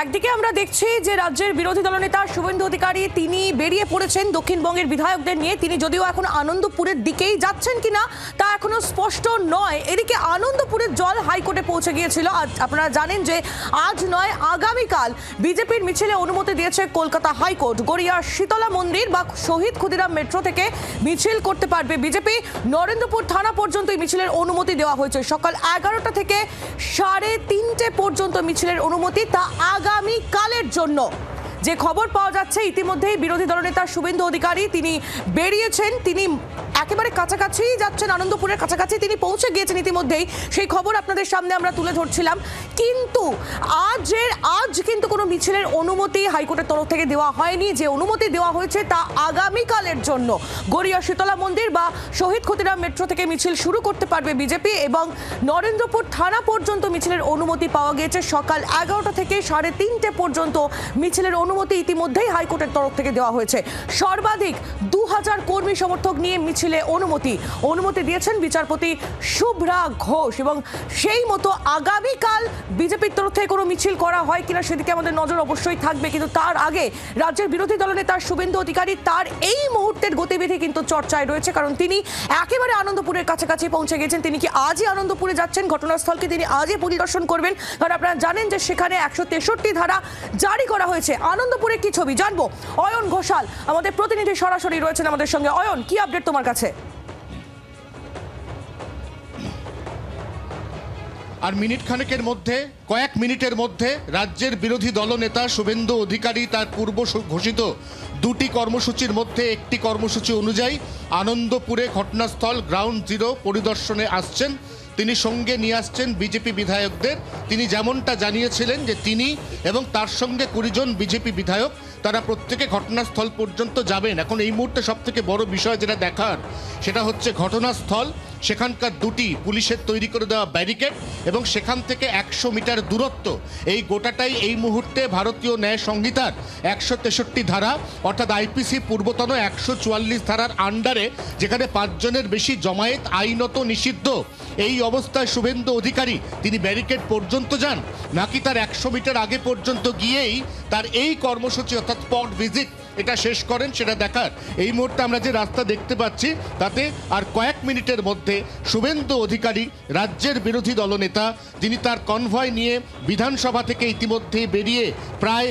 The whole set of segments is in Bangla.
একদিকে আমরা দেখছি যে রাজ্যের বিরোধী দলনেতা শুভেন্দু অধিকারী তিনি বেরিয়ে পড়েছেন দক্ষিণবঙ্গের বিধায়কদের নিয়ে। তিনি যদিও এখন আনন্দপুরের দিকেই যাচ্ছেন কিনা তা এখনো স্পষ্ট নয়। এদিকে আনন্দপুরের জল হাইকোর্টে পৌঁছে গিয়েছিল। আপনারা জানেন যে আজ নয় আগামীকাল বিজেপির মিছিলে অনুমতি দিয়েছে কলকাতা হাইকোর্ট। গড়িয়ার শীতলা মন্দির বা শহীদ ক্ষুদিরাম মেট্রো থেকে মিছিল করতে পারবে বিজেপি। নরেন্দ্রপুর থানা পর্যন্ত এই মিছিলের অনুমতি দেওয়া হয়েছে। সকাল 11টা থেকে 3:30 পর্যন্ত মিছিলের অনুমতি, তা আগামীকালের জন্য। যে খবর পাওয়া যাচ্ছে ইতিমধ্যেই বিরোধী দলনেতা শুভেন্দু অধিকারী তিনি বেরিয়েছেন, তিনি একেবারে কাছাকাছি যাচ্ছেন, আনন্দপুরের কাছাকাছি তিনি পৌঁছে গিয়েছেন ইতিমধ্যেই। সেই খবর আপনাদের সামনে আমরা তুলে ধরছিলাম। কিন্তু আজ কিন্তু কোনো মিছিলের অনুমতি হাইকোর্টের তরফ থেকে দেওয়া হয়নি। যে অনুমতি দেওয়া হয়েছে তা আগামীকালের জন্য। গড়িয়া শীতলা মন্দির বা শহীদ ক্ষুদিরাম মেট্রো থেকে মিছিল শুরু করতে পারবে বিজেপি এবং নরেন্দ্রপুর থানা পর্যন্ত মিছিলের অনুমতি পাওয়া গিয়েছে। সকাল 11টা থেকে 3:30 পর্যন্ত মিছিলের অনুমতি ইতিমধ্যেই হাইকোর্টের তরফ থেকে দেওয়া হয়েছে। সর্বাধিক 2000 কর্মী সমর্থক নিয়ে মিছিলে অনুমতি দিয়েছেন বিচারপতি শুভ্রা ঘোষ এবং সেই মতো আগামীকাল বিজেপির তরফ থেকে কোনো মিছিল করা হয় কিনা সেদিকে আমাদের নজর অবশ্যই থাকবে। কিন্তু তার আগে রাজ্যের বিরোধী দলনেতা শুভেন্দু অধিকারী তার এই মুহূর্তের গতিবিধি কিন্তু চর্চায় রয়েছে, কারণ তিনি একেবারে আনন্দপুরের কাছাকাছি পৌঁছে গেছেন। তিনি কি আজই আনন্দপুরে যাচ্ছেন, ঘটনাস্থলকে তিনি আজই পরিদর্শন করবেন, কারণ আপনারা জানেন যে সেখানে 163 ধারা জারি করা হয়েছে। আনন্দপুরে কি ছবি জানবো, অয়ন ঘোষাল আমাদের প্রতিনিধি সরাসরি রয়েছেন আমাদের সঙ্গে। অয়ন, কি আপডেট তোমার কাছে? আর কয়েক মিনিটের মধ্যে রাজ্যের বিরোধী দলনেতা শুভেন্দু অধিকারী তার পূর্ব ঘোষিত দুটি কর্মসূচির মধ্যে একটি কর্মসূচি অনুযায়ী আনন্দপুরে ঘটনাস্থল গ্রাউন্ড জিরো পরিদর্শনে আসছেন। তিনি সঙ্গে নিয়ে আসছেন বিজেপি বিধায়কদের। তিনি যেমনটা জানিয়েছিলেন যে তিনি এবং তার সঙ্গে 20 জন বিজেপি বিধায়ক তারা প্রত্যেকে ঘটনাস্থল পর্যন্ত যাবেন। এখন এই মুহূর্তে সবথেকে বড় বিষয় যেটা দেখার সেটা হচ্ছে ঘটনাস্থল, সেখানকার দুটি পুলিশের তৈরি করে দেওয়া ব্যারিকেড এবং সেখান থেকে 100 মিটার দূরত্ব। এই গোটাটাই এই মুহূর্তে ভারতীয় ন্যায় সংহিতার 163 ধারা অর্থাৎ আইপিসি পূর্বতন 144 ধারার আন্ডারে, যেখানে 5 জনের বেশি জমায়েত আইনত নিষিদ্ধ। এই অবস্থায় শুভেন্দু অধিকারী তিনি ব্যারিকেড পর্যন্ত যান নাকি তার 100 মিটার আগে পর্যন্ত গিয়েই তার এই কর্মসূচি অর্থাৎ স্পট ভিজিট এটা শেষ করেন সেটা দেখার। এই মুহূর্তে আমরা যে রাস্তা দেখতে পাচ্ছি তাতে আর কয়েক মিনিটের মধ্যে শুভেন্দু অধিকারী রাজ্যের বিরোধী দলনেতা যিনি তার কনভয় নিয়ে বিধানসভা থেকে ইতিমধ্যেই বেরিয়ে প্রায়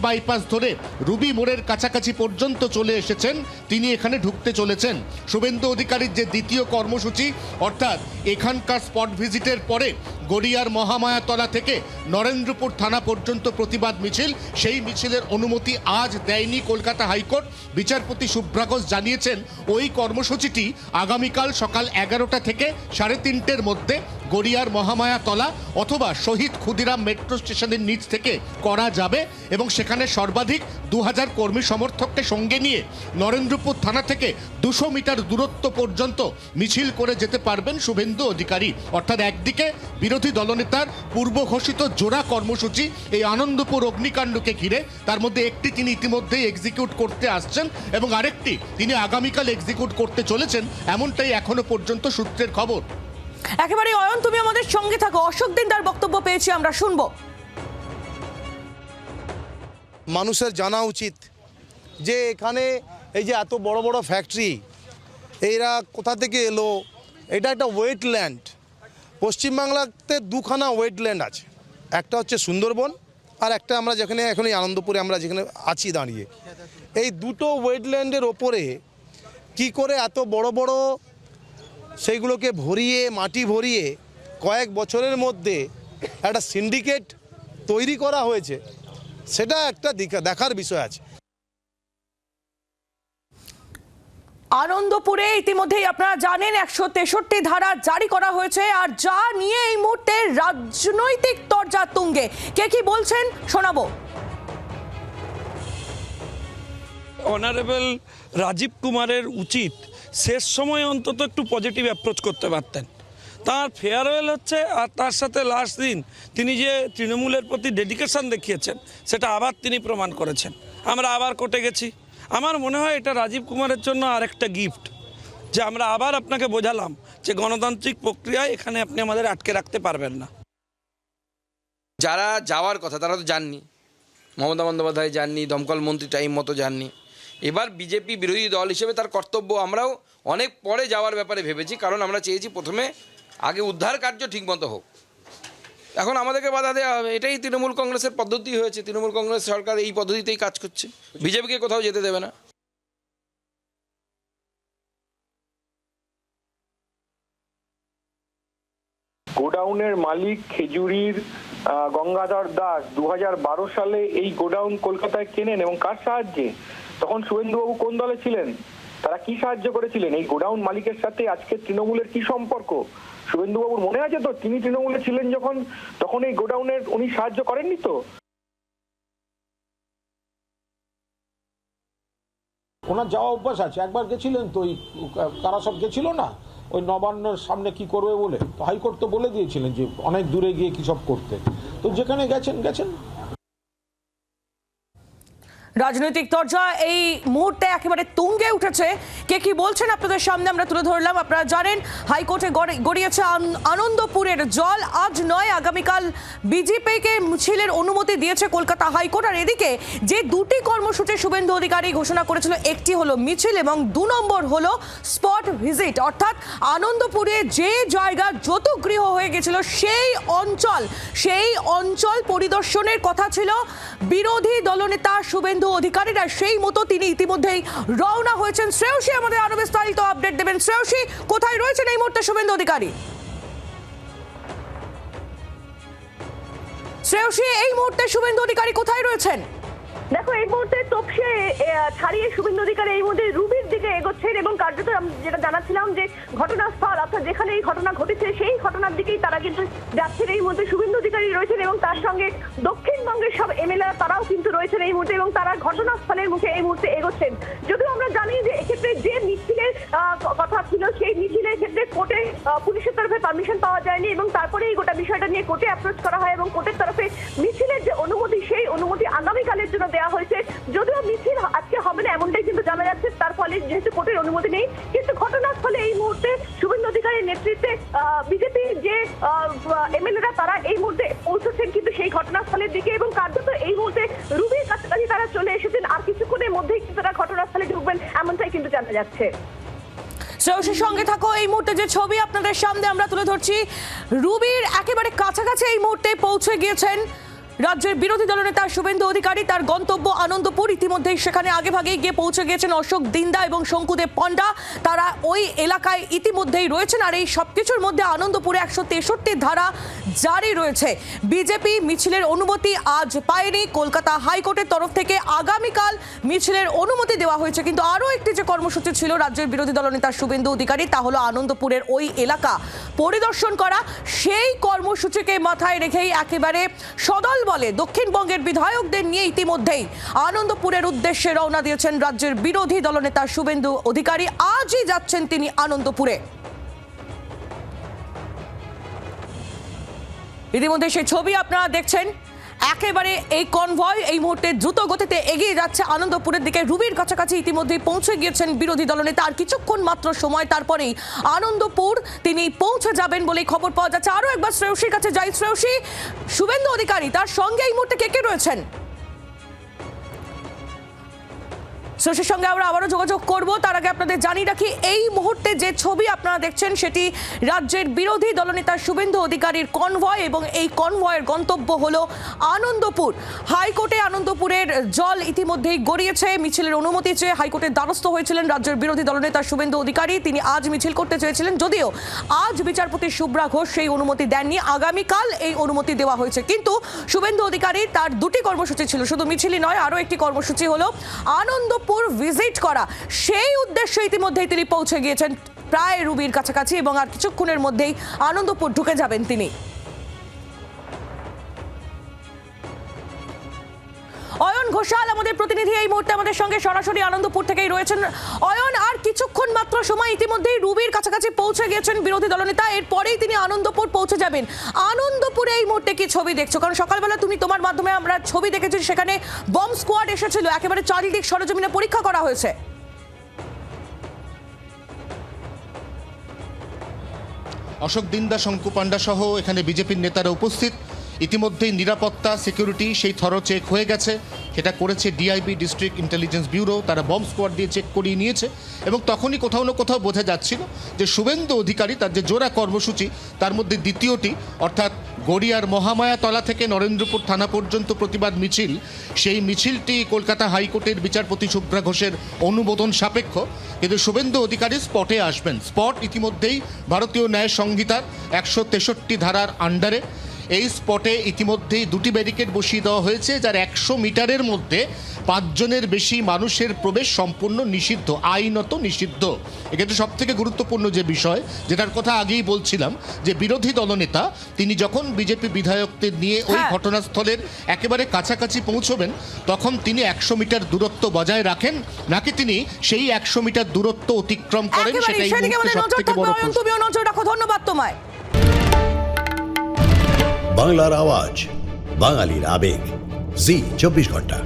বাইপাস ধরে রুবি মোড়ের কাছাকাছি পর্যন্ত চলে এসেছেন, তিনি এখানে ঢুকতে চলেছেন। শুভেন্দু অধিকারীর যে দ্বিতীয় কর্মসূচি অর্থাৎ এখানকার স্পট ভিজিটের পরে গড়িয়ার মহামায়াতলা থেকে নরেন্দ্রপুর থানা পর্যন্ত প্রতিবাদ মিছিল, সেই মিছিলের অনুমতি আজ দেয়নি কলকাতা হাইকোর্ট। বিচারপতি শুভ্রা ঘোষ জানিয়েছেন ওই কর্মসূচিটি আগামীকাল সকাল 11টা থেকে 3:30-র মধ্যে গড়িয়ার মহামায়াতলা অথবা শহীদ ক্ষুদিরাম মেট্রো স্টেশনের নিচ থেকে করা যাবে এবং সেখানে সর্বাধিক 2000 কর্মী সমর্থককে সঙ্গে নিয়ে নরেন্দ্রপুর থানা থেকে 200 মিটার দূরত্ব পর্যন্ত মিছিল করে যেতে পারবেন শুভেন্দু অধিকারী। অর্থাৎ একদিকে বিরোধী দলনেতার পূর্ব ঘোষিত জোড়া কর্মসূচি এই আনন্দপুর অগ্নিকাণ্ডকে ঘিরে, তার মধ্যে একটি তিনি ইতিমধ্যেই এক্সিকিউট করতে আসছেন এবং আরেকটি তিনি আগামীকাল এক্সিকিউট করতে চলেছেন, এমনটাই এখনো পর্যন্ত সূত্রের খবর। একেবারে অয়ন, তুমি আমাদের সঙ্গে থাকো। অশোক দিন তার বক্তব্য পেয়েছি, আমরা শুনবো। মানুষের জানা উচিত যে এখানে এই যে এত বড় বড় ফ্যাক্টরি এরা কোথা থেকে এলো। এটা একটা ওয়েটল্যান্ড। পশ্চিমবাংলাতে দুখানা ওয়েটল্যান্ড আছে, একটা হচ্ছে সুন্দরবন আর একটা আমরা যেখানে এখন এই আনন্দপুরে আমরা যেখানে আছি দাঁড়িয়ে। এই দুটো ওয়েটল্যান্ডের ওপরে কি করে এত বড় বড় সেইগুলোকে ভরিয়ে মাটি ভরিয়ে কয়েক বছরের মধ্যে একটা সিন্ডিকেট তৈরি করা হয়েছে, সেটা একটা দেখার বিষয় আছে। আনন্দপুরে ইতিমধ্যেই আপনারা জানেন 163 ধারা জারি করা হয়েছে, আর যা নিয়ে এই মুহূর্তে রাজনৈতিক তরজা তুঙ্গে। কে কি বলছেন শোনাবো। অনারেবল রাজীব কুমারের উচিত শেষ সময় অন্তত একটু পজিটিভ অ্যাপ্রোচ করতে পারতেন। তার ফেয়ারওয়েল হচ্ছে আর তার সাথে লাস্ট দিন তিনি যে তৃণমূলের প্রতি ডেডিকেশন দেখিয়েছেন সেটা আবার তিনি প্রমাণ করেছেন। আমরা আবার কোর্টে গেছি। আমার মনে হয় এটা রাজীব কুমারের জন্য আরেকটা গিফট, যে আমরা আবার আপনাকে বোঝালাম যে গণতান্ত্রিক প্রক্রিয়ায় এখানে আপনি আমাদের আটকে রাখতে পারবেন না। যারা যাওয়ার কথা তারা তো যাননি, মমতা বন্দ্যোপাধ্যায় যাননি, দমকল মন্ত্রী টাইম মতো যাননি। এবার বিজেপি বিরোধী দল হিসেবে তার কর্তব্য, আমরাও অনেক পরে যাওয়ার ব্যাপারে ভেবেছি, কারণ আমরা চেয়েছি প্রথমে আগে উদ্ধার কার্য ঠিকমতো হোক। এখন আমাদেরকে বাধা দেওয়া হবে, এটাই তৃণমূল কংগ্রেসের পদ্ধতি হয়েছে। তৃণমূল কংগ্রেস সরকার এই পদ্ধতিতেই কাজ করছে, বিজেপিকে কোথাও যেতে দেবে না। গোডাউনের মালিক খেজুরির গঙ্গাধর দাস 2012 সালে এই গোডাউন কলকাতায় কেনেন, এবং কার সাহায্যে? তখন শুভেন্দুবাবু কোন দলে ছিলেন? তারা কি সাহায্য করেছিলেন? এই গোডাউন মালিকের সাথে আজকে তৃণমূলের কি সম্পর্ক? শুভেন্দুবাবুর মনে আছে তো, তিনি তৃণমূলে ছিলেন যখন, তখন এই গোডাউনের উনি সাহায্য করেননি তো? ওনার যাওয়া অভ্যাস আছে, একবার গেছিলেন তো, ওই কারা সব গেছিল না ওই নবান্নর সামনে কি করবে বলে, তো হাইকোর্ট তো বলে দিয়েছিলেন যে অনেক দূরে গিয়ে কি সব করতে, তো যেখানে গেছেন। রাজনৈতিক চর্চা এই মুহূর্তে একেবারে তুঙ্গে উঠেছে। কে কি বলছেন আপনাদের সামনে আমরা তুলে ধরলাম। আপনারা জানেন হাইকোর্টে গড়িয়েছে আনন্দপুরের জল। আজ নয়, আগামীকাল বিজেপিকে মিছিলের অনুমতি দিয়েছে কলকাতা হাইকোর্ট। আর এদিকে যে দুটি কর্মসূচি শুভেন্দু অধিকারী ঘোষণা করেছিল, একটি হলো মিছিল এবং 2 নম্বর হলো স্পট ভিজিট, অর্থাৎ আনন্দপুরে যে জায়গা যত গৃহ হয়ে গেছিল সেই অঞ্চল পরিদর্শনের কথা ছিল বিরোধী দলনেতা শুভেন্দু অধিকারীরা। সেই মতো তিনি ইতিমধ্যেই রওনা হয়েছেন। শ্রেয়সী আমাদের আরো বিস্তারিত আপডেট দেবেন। শ্রেয়সী, কোথায় রয়েছেন এই মুহূর্তে শুভেন্দু অধিকারী? শ্রেয়সী, এই মুহূর্তে শুভেন্দু অধিকারী কোথায় রয়েছেন? দেখো, এই মুহূর্তে তপসিয়ে ছাড়িয়ে শুভেন্দু অধিকারী এই মুহূর্তে রুবির দিকে এগোচ্ছেন, এবং কার্যত যেটা জানাচ্ছিলাম যে ঘটনাস্থল অর্থাৎ যেখানে এই ঘটনা ঘটেছে সেই ঘটনার দিকেই তারা কিন্তু যাচ্ছেন। এই মুহূর্তে শুভেন্দু অধিকারী রয়েছেন এবং তার সঙ্গে দক্ষিণবঙ্গের সব এমএলএ তারাও কিন্তু রয়েছেন এই মুহূর্তে, এবং তারা ঘটনাস্থলের মুখে এই মুহূর্তে এগোচ্ছেন। যদিও আমরা জানি যে এক্ষেত্রে যে মিছিলের কথা ছিল সেই মিছিলের ক্ষেত্রে কোর্টে পুলিশের তরফে পারমিশন পাওয়া যায়নি, এবং তারপরে এই গোটা বিষয়টা নিয়ে কোর্টে অ্যাপ্রোচ করা হয়, এবং কোর্টের তরফে মিছিলের যে অনুমতি সেই অনুমতি আগামীকালের জন্য দেওয়া হয়েছে। যদিও মিছিল আজকে হবে না এমনটাই কিন্তু জানা যাচ্ছে, তার ফলে যেহেতু কোর্টের অনুমতি নেই, কিন্তু ঘটনাস্থলে এই মুহূর্তে শুভেন্দু অধিকারীর নেতৃত্বে বিজেপির যে এমএলএরা তারা এই মুহূর্তে পৌঁছেছেন কিন্তু সেই ঘটনাস্থলের দিকে, এবং কার্যত এই মুহূর্তে রুবির কাছাকাছি তারা চলে এসেছেন। আর কিছুক্ষণের মধ্যেই কিন্তু তারা ঘটনাস্থলে ঢুকবেন এমনটাই কিন্তু জানা যাচ্ছে। শ্রেয়সীর সঙ্গে থাকো। এই মুহূর্তে যে ছবি আপনাদের সামনে আমরা তুলে ধরছি, রুবির একেবারে কাছাকাছি এই মুহূর্তে পৌঁছে গিয়েছেন রাজ্যের বিরোধী দলনেতা শুভেন্দু অধিকারী। তার গন্তব্য আনন্দপুর। ইতিমধ্যেই সেখানে আগেভাগেই গিয়ে পৌঁছে গিয়েছেন অশোক দিন্দা এবং শঙ্কুদেব পণ্ডা। তারা ওই এলাকায় ইতিমধ্যেই রয়েছেন। আর এই সবকিছুর মধ্যে আনন্দপুরে 163 ধারা জারি রয়েছে। বিজেপি মিছিলের অনুমতি আজ পায়নি। কলকাতা হাইকোর্টের তরফ থেকে আগামীকাল মিছিলের অনুমতি দেওয়া হয়েছে। কিন্তু আরও একটি যে কর্মসূচি ছিল রাজ্যের বিরোধী দলনেতা শুভেন্দু অধিকারী, তা হলো আনন্দপুরের ওই এলাকা পরিদর্শন করা। সেই কর্মসূচিকে মাথায় রেখেই একেবারে সদল বলে দক্ষিণবঙ্গের বিধায়কদের নিয়ে ইতিমধ্যেই আনন্দপুরের উদ্দেশ্যে রওনা দিয়েছেন রাজ্যের বিরোধী দলনেতা শুভেন্দু অধিকারী। আজই যাচ্ছেন তিনি আনন্দপুরে। ইতিমধ্যে সেই ছবি আপনারা দেখছেন। একেবারে এই কনভয় এই মুহূর্তে দ্রুত গতিতে এগিয়ে যাচ্ছে আনন্দপুরের দিকে। রুবির কাছাকাছি ইতিমধ্যেই পৌঁছে গিয়েছেন বিরোধী দলনেতা। আর কিছুক্ষণ মাত্র সময়, তারপরেই আনন্দপুর তিনি পৌঁছে যাবেন বলেই খবর পাওয়া যাচ্ছে। আরও একবার শ্রেয়সীর কাছে যাই। শ্রেয়সী, শুভেন্দু অধিকারী তার সঙ্গে এই মুহূর্তে কে কে রয়েছেন? শ্রেয়সীর সঙ্গে আমরা আবারও যোগাযোগ করব। তার আগে আপনাদের জানিয়ে রাখি, এই মুহূর্তে যে ছবি আপনারা দেখছেন সেটি রাজ্যের বিরোধী দলনেতা শুভেন্দু অধিকারীর কনভয়, এবং এই কনভয়ের গন্তব্য হলো আনন্দপুর। হাইকোর্টে আনন্দপুরের জল ইতিমধ্যেই গড়িয়েছে। মিছিলের অনুমতি চেয়ে হাইকোর্টের দ্বারস্থ হয়েছিলেন রাজ্যের বিরোধী দলনেতা শুভেন্দু অধিকারী। তিনি আজ মিছিল করতে চেয়েছিলেন, যদিও আজ বিচারপতি শুভ্রা ঘোষ সেই অনুমতি দেননি। আগামীকাল এই অনুমতি দেওয়া হয়েছে। কিন্তু শুভেন্দু অধিকারী তার দুটি কর্মসূচি ছিল, শুধু মিছিলই নয়, আরও একটি কর্মসূচি হলো আনন্দপুর ভিজিট করা। সেই উদ্দেশ্যে ইতিমধ্যেই তিনি পৌঁছে গিয়েছেন প্রায় রুবির কাছাকাছি, এবং আর কিছুক্ষণের মধ্যেই আনন্দপুর ঢুকে যাবেন তিনি। অয়ন ঘোষাল আমাদের প্রতিনিধি এই মুহূর্তে আমাদের সঙ্গে সরাসরি আনন্দপুর থেকেই রয়েছেন। অয়ন, আর কিছুক্ষণ মাত্র সময়, ইতিমধ্যেই রুবির কাছাকাছি পৌঁছে গিয়েছেন বিরোধী দলনেতা। এরপরেই তিনি আনন্দপুর পৌঁছে যাবেন। আনন্দপুরে এই মুহূর্তে কি ছবি দেখছো? কারণ সকালবেলা তোমার মাধ্যমে আমরা ছবি দেখেছি, সেখানে বম স্কোয়াড এসেছিল, একেবারে চারিদিক সরেজমিনে পরীক্ষা করা হয়েছে। অশোক দিন্দা, শঙ্কু পাণ্ডা সহ এখানে বিজেপির নেতারা উপস্থিত। ইতিমধ্যেই নিরাপত্তা সিকিউরিটি সেই থরো চেক হয়ে গেছে। সেটা করেছে ডিআইবি, ডিস্ট্রিক্ট ইন্টেলিজেন্স ব্যুরো। তারা বম্ব স্কোয়াড দিয়ে চেক করিয়ে নিয়েছে এবং তখনই কোথাও না কোথাও বোঝা যাচ্ছিল যে শুভেন্দু অধিকারী তার যে জোড়া কর্মসূচি, তার মধ্যে দ্বিতীয়টি অর্থাৎ গড়িয়ার মহামায়াতলা থেকে নরেন্দ্রপুর থানা পর্যন্ত প্রতিবাদ মিছিল, সেই মিছিলটি কলকাতা হাইকোর্টের বিচারপতি শুভ্রা ঘোষের অনুমোদন সাপেক্ষ। কিন্তু শুভেন্দু অধিকারী স্পটে আসবেন। স্পট ইতিমধ্যেই ভারতীয় ন্যায় সংহিতার 163 ধারার আন্ডারে। এই স্পটে ইতিমধ্যেই 2টি ব্যারিকেড বসিয়ে দেওয়া হয়েছে, যার 100 মিটারের মধ্যে 5 জনের বেশি মানুষের প্রবেশ সম্পূর্ণ নিষিদ্ধ, আইনত নিষিদ্ধ। এক্ষেত্রে সব থেকে গুরুত্বপূর্ণ যে বিষয়, যেটার কথা আগেই বলছিলাম, যে বিরোধী দলনেতা তিনি যখন বিজেপি বিধায়কদের নিয়ে ওই ঘটনাস্থলের একেবারে কাছাকাছি পৌঁছবেন, তখন তিনি 100 মিটার দূরত্ব বজায় রাখেন, নাকি তিনি সেই 100 মিটার দূরত্ব অতিক্রম করেন, একেবারেই সেটাই সেদিকে আমাদের নজর সবথেকে বড় থাকবে। প্রশ্ন। তুমিও নজর রাখো, ধন্যবাদ তোমায়। বাংলার আওয়াজ, বাঙালির আবেগ, জি 24 ঘন্টা।